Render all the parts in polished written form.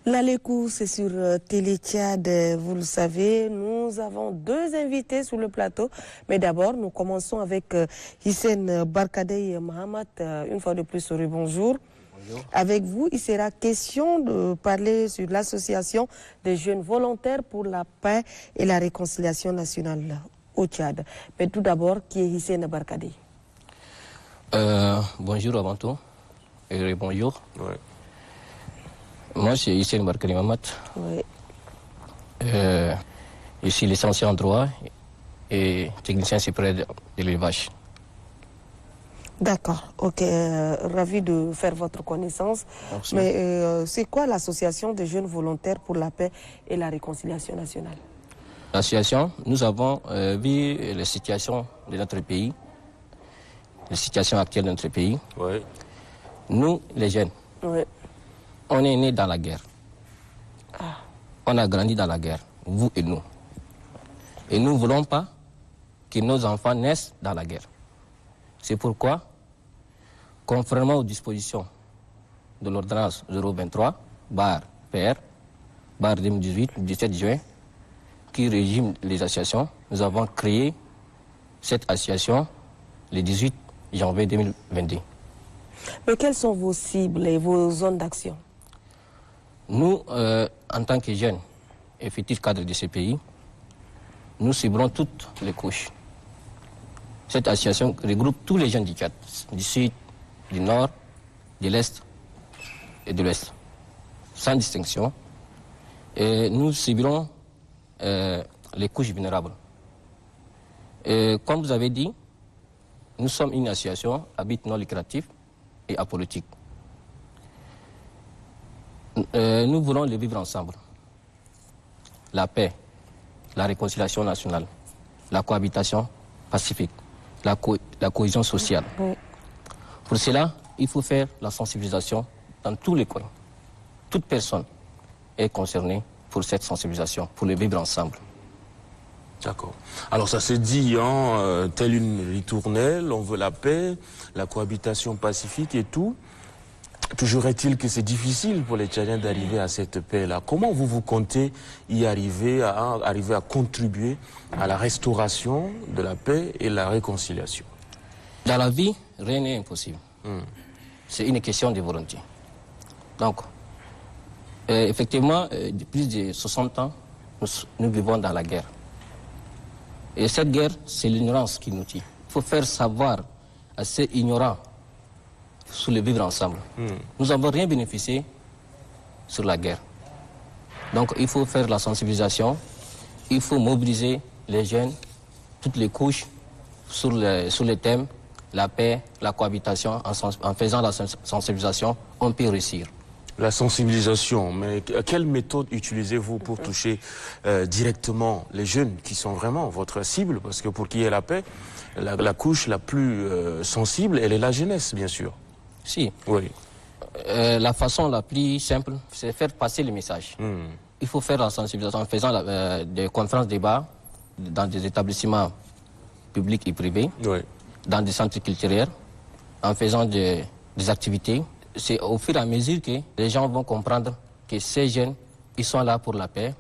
L'Alekou, c'est sur Télé Tchad, vous le savez. Nous avons deux invités sur le plateau. Mais d'abord, nous commençons avec Hissène Barkadei Mohamed. Une fois de plus, bonjour. Bonjour. Avec vous, il sera question de parler sur l'association des jeunes volontaires pour la paix et la réconciliation nationale au Tchad. Mais tout d'abord, qui est Hissène Barkadei? Bonjour avant tout. Et bonjour. Ouais. Moi, c'est Hissène Barkadei Mohamed. Oui. Je suis licencié en droit et technicien supérieur de l'élevage. D'accord, ok, ravi de faire votre connaissance. Merci. Mais c'est quoi l'association des jeunes volontaires pour la paix et la réconciliation nationale? L'association, nous avons vu la situation de notre pays, la situation actuelle de notre pays. Ouais. Nous, les jeunes, Oui. on est nés dans la guerre. On a grandi dans la guerre, vous et nous. Et nous ne voulons pas que nos enfants naissent dans la guerre. C'est pourquoi, conformément aux dispositions de l'ordonnance 023/PR, 2018, 17 juin, qui régime les associations, nous avons créé cette association le 18 janvier 2022. Mais quelles sont vos cibles et vos zones d'action? Nous, en tant que jeunes et futurs cadres de ce pays, nous ciblons toutes les couches. Cette association regroupe tous les jeunes du Tchad, du sud, du nord, de l'est et de l'ouest, sans distinction. Et nous ciblons les couches vulnérables. Et comme vous avez dit, nous sommes une association à but non lucratif et apolitique. Nous voulons le vivre ensemble. La paix, la réconciliation nationale, la cohabitation pacifique, la cohésion sociale. Oui. Pour cela, il faut faire la sensibilisation dans tous les coins. Toute personne est concernée pour cette sensibilisation, pour le vivre ensemble. D'accord. Alors ça se dit, telle une ritournelle, on veut la paix, la cohabitation pacifique et tout. Toujours est-il que c'est difficile pour les Tchadiens d'arriver à cette paix-là. Comment vous comptez y arriver à contribuer à la restauration de la paix et la réconciliation? Dans la vie, rien n'est impossible. C'est une question de volonté. Donc, effectivement, depuis plus de 60 ans, nous vivons dans la guerre. Et cette guerre, c'est l'ignorance qui nous tue. Il faut faire savoir à ces ignorants sur le vivre ensemble. Nous n'avons rien bénéficié sur la guerre. Donc il faut faire la sensibilisation, il faut mobiliser les jeunes, toutes les couches, sur les thèmes, la paix, la cohabitation. En faisant la sensibilisation, on peut réussir. La sensibilisation, mais quelle méthode utilisez-vous pour toucher directement les jeunes qui sont vraiment votre cible? Parce que pour qu'il y ait la paix, la couche la plus sensible, elle est la jeunesse, bien sûr. Si. Oui. La façon la plus simple, c'est faire passer le message. Il faut faire la sensibilisation en faisant des conférences débats dans des établissements publics et privés, Oui. dans des centres culturels, en faisant des activités. C'est au fur et à mesure que les gens vont comprendre que ces jeunes, ils sont là pour la paix.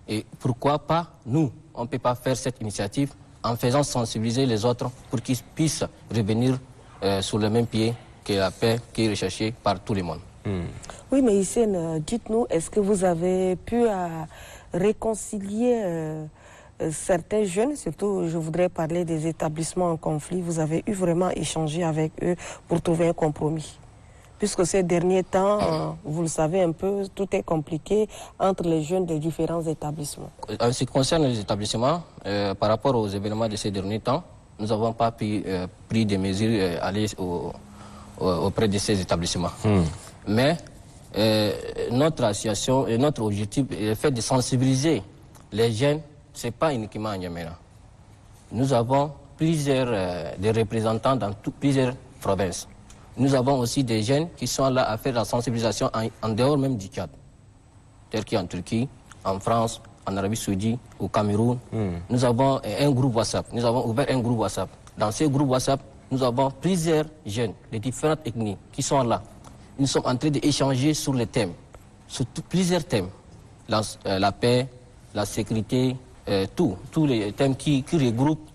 Et pourquoi pas nous, on ne peut pas faire cette initiative en faisant sensibiliser les autres pour qu'ils puissent revenir sur le même pied que la paix qui est recherchée par tout le monde. Oui, mais Hissène, dites-nous, est-ce que vous avez pu réconcilier certains jeunes, surtout je voudrais parler des établissements en conflit, vous avez eu vraiment échangé avec eux pour trouver un compromis? Puisque ces derniers temps, vous le savez un peu, tout est compliqué entre les jeunes des différents établissements. En ce qui concerne les établissements, par rapport aux événements de ces derniers temps, nous n'avons pas pris des mesures aller auprès de ces établissements. Mais notre association et notre objectif est le fait de sensibiliser les jeunes, ce n'est pas uniquement à N'Djamena. Nous avons des représentants dans plusieurs provinces. Nous avons aussi des jeunes qui sont là à faire la sensibilisation en dehors même du Tchad, tel qu'en Turquie, en France, en Arabie Saoudite, au Cameroun. Nous avons un groupe WhatsApp. Nous avons ouvert un groupe WhatsApp. Dans ce groupe WhatsApp, nous avons plusieurs jeunes de différentes ethnies qui sont là. Nous sommes en train d'échanger sur les thèmes sur plusieurs thèmes. La paix, la sécurité, tous les thèmes qui regroupent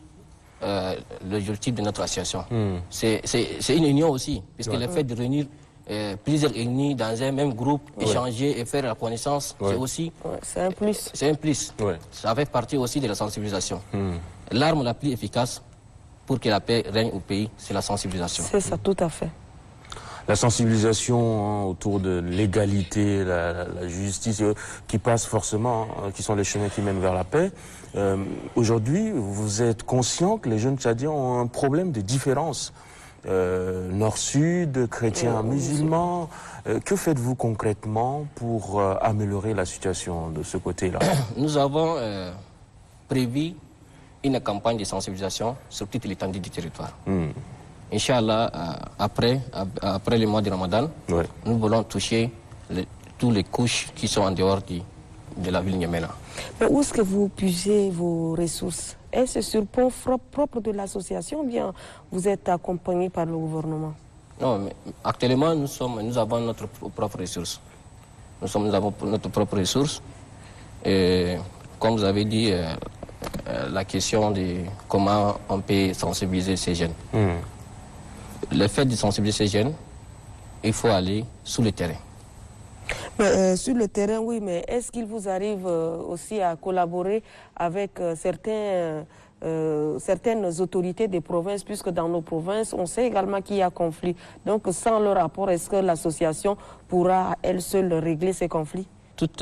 l'objectif de notre association. C'est une union aussi, puisque le fait de réunir plusieurs ennemis dans un même groupe, échanger et faire la connaissance, c'est aussi... c'est un plus. C'est un plus. Ça fait partie aussi de la sensibilisation. L'arme la plus efficace pour que la paix règne au pays, c'est la sensibilisation. C'est ça, tout à fait. La sensibilisation autour de l'égalité, la justice, qui passe forcément, qui sont les chemins qui mènent vers la paix. Aujourd'hui, vous êtes conscient que les jeunes Tchadiens ont un problème de différence. Nord-Sud, chrétiens, musulmans. Que faites-vous concrètement pour améliorer la situation de ce côté-là? Nous avons prévu une campagne de sensibilisation sur toute l'étendue du territoire. Inch'Allah, après le mois de Ramadan, nous voulons toucher toutes les couches qui sont en dehors de la ville de N'Djamena. Mais où est-ce que vous puisez vos ressources? Est-ce sur fonds propres de l'association ou bien vous êtes accompagné par le gouvernement? Non, mais actuellement, nous avons notre propre ressource. Nous avons notre propre ressource. Et comme vous avez dit, la question de comment on peut sensibiliser ces jeunes. Le fait de sensibiliser ces jeunes, il faut aller sur le terrain. Mais, sur le terrain, oui, mais est-ce qu'il vous arrive aussi à collaborer avec certaines autorités des provinces, puisque dans nos provinces, on sait également qu'il y a conflit. Donc, sans le rapport, est-ce que l'association pourra à elle seule régler ces conflits? Toute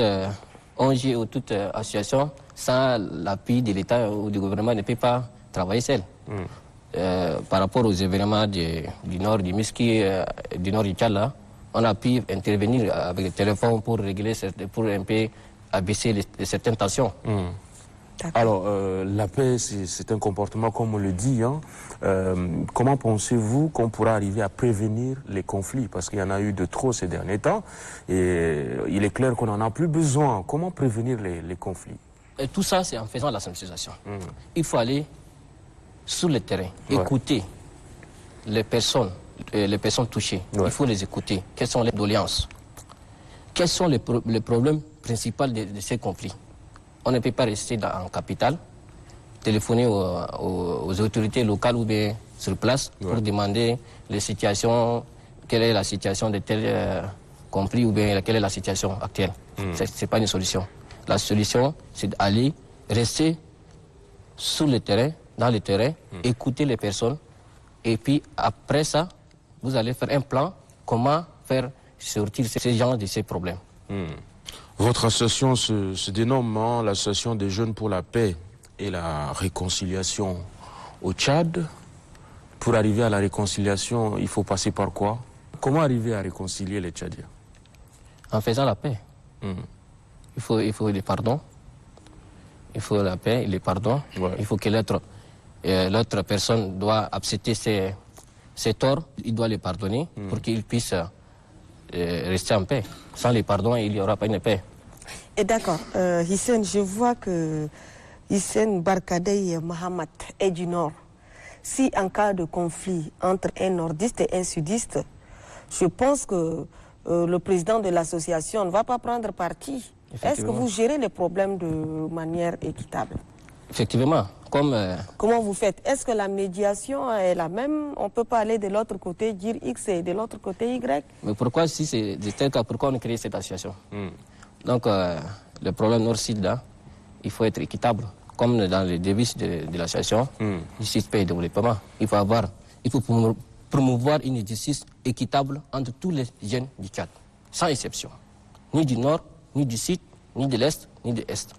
ONG ou toute association, sans l'appui de l'État ou du gouvernement, ne peut pas travailler seule. Par rapport aux événements du nord du Miski, du nord du Tchad, on a pu intervenir avec le téléphone pour régler, pour un peu abaisser certaines tensions. Alors, la paix, c'est un comportement, comme on le dit. Comment pensez-vous qu'on pourra arriver à prévenir les conflits? Parce qu'il y en a eu de trop ces derniers temps. Et il est clair qu'on n'en a plus besoin. Comment prévenir les conflits? Et tout ça, c'est en faisant la sensibilisation. Il faut aller sur le terrain, écouter les personnes touchées. Il faut les écouter. Quelles sont les doléances? Quels sont les problèmes principaux de ces conflits? On ne peut pas rester en capitale, téléphoner aux autorités locales ou bien sur place pour demander les situations, quelle est la situation de tel conflit ou bien quelle est la situation actuelle. Ce n'est pas une solution. La solution, c'est d'aller rester sur le terrain, dans le terrain, écouter les personnes et puis après ça, vous allez faire un plan comment faire sortir ces gens de ces problèmes. Votre association se dénomme l'Association des jeunes pour la paix et la réconciliation au Tchad. Pour arriver à la réconciliation, il faut passer par quoi? Comment arriver à réconcilier les Tchadiens? En faisant la paix. Il faut le pardon. Il faut la paix et le pardon. Il faut que l'autre personne doit accepter ses torts. Il doit les pardonner pour qu'il puisse rester en paix. Sans les pardons, il n'y aura pas une paix. Et d'accord. Hissène, je vois que Hissène Barkadei Mahamat est du Nord. Si en cas de conflit entre un nordiste et un sudiste, je pense que le président de l'association ne va pas prendre parti. Est-ce que vous gérez les problèmes de manière équitable? Effectivement. Comment vous faites? Est-ce que la médiation est la même? On ne peut pas aller de l'autre côté, dire X et de l'autre côté Y? Mais pourquoi, si c'est tel cas, pourquoi on a créé cette association? Donc, le problème Nord-Sud, là, il faut être équitable. Comme dans les devises de l'association, justice, paix et développement. Il faut promouvoir une justice équitable entre tous les jeunes du Tchad, sans exception. Ni du Nord, ni du Sud, ni de l'Est, ni de l'Est.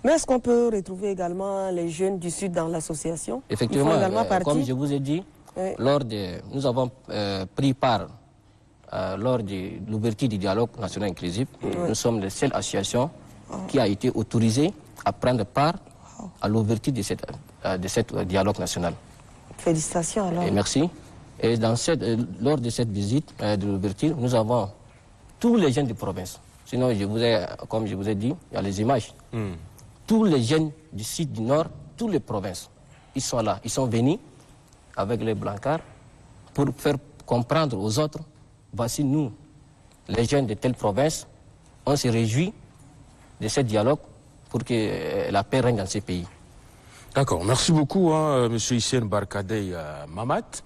Mais est-ce qu'on peut retrouver également les jeunes du Sud dans l'association? Effectivement, comme je vous ai dit, nous avons pris part lors de l'ouverture du dialogue national inclusif. Nous sommes la seule association qui a été autorisée à prendre part à l'ouverture de cette dialogue national. Félicitations alors. Et merci. Et lors de cette visite de l'ouverture, nous avons tous les jeunes de province. Sinon, comme je vous ai dit, il y a les images. Tous les jeunes du sud, du nord, toutes les provinces, ils sont là. Ils sont venus avec les blancards pour faire comprendre aux autres, voici nous, les jeunes de telle province, on se réjouit de ce dialogue pour que la paix règne dans ces pays. D'accord, merci beaucoup, hein, M. Hissène Barkadei Mahamat,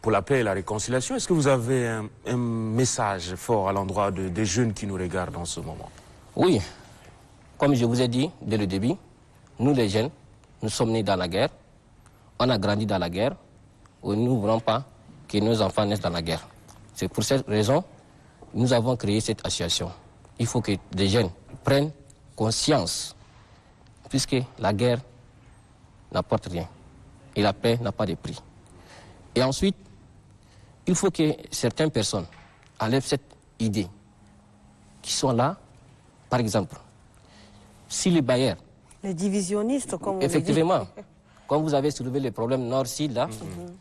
pour la paix et la réconciliation. Est-ce que vous avez un message fort à l'endroit des jeunes qui nous regardent en ce moment? Oui, comme je vous ai dit dès le début, nous les jeunes, nous sommes nés dans la guerre, on a grandi dans la guerre, et nous ne voulons pas que nos enfants naissent dans la guerre. C'est pour cette raison que nous avons créé cette association. Il faut que les jeunes prennent conscience, puisque la guerre n'apporte rien et la paix n'a pas de prix. Et ensuite, il faut que certaines personnes enlèvent cette idée qui sont là. Par exemple, si les bailleurs... Les divisionnistes, comme on effectivement, comme vous avez soulevé le problème nord-sud, là,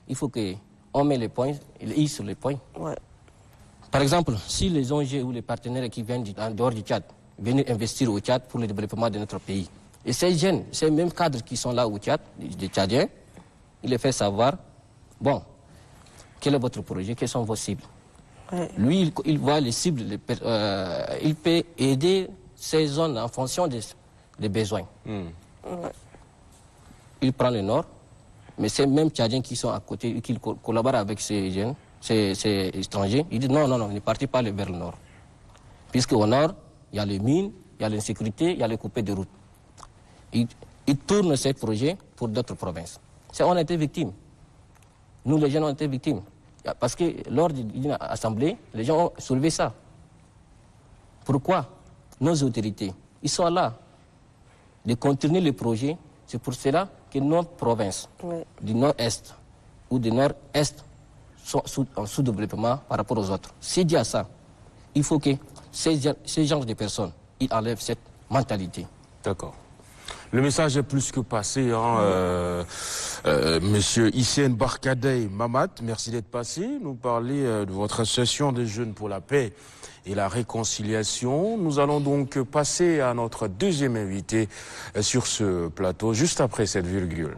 il faut qu'on mette les points, les sur les points. Ouais. Par exemple, si les ONG ou les partenaires qui viennent en dehors du Tchad viennent investir au Tchad pour le développement de notre pays, et ces jeunes, ces mêmes cadres qui sont là au Tchad, des Tchadiens, il les fait savoir, bon, quel est votre projet, quelles sont vos cibles. Ouais. Lui, il voit les cibles, il peut aider ces zones en fonction des besoins. Ouais. Il prend le nord, mais ces mêmes Tchadiens qui sont à côté, qui collaborent avec ces jeunes, ces étrangers, ils disent non, ne partez pas vers le nord. Puisqu'au nord, il y a les mines, il y a l'insécurité, il y a les coupés de route. Ils tournent ces projets pour d'autres provinces. On a été victimes. Nous, les jeunes, on a été victimes. Parce que lors d'une assemblée, les gens ont soulevé ça. Pourquoi nos autorités, ils sont là de continuer le projet? C'est pour cela que nos provinces du nord-est ou du nord-est sont en sous-développement par rapport aux autres. C'est dit à ça. Il faut que ces genres de personnes, ils enlèvent cette mentalité. D'accord. Le message est plus que passé, hein, Monsieur Hissène Barkadei Mahamat, merci d'être passé, nous parler de votre association des jeunes pour la paix et la réconciliation. Nous allons donc passer à notre deuxième invité sur ce plateau, juste après cette virgule.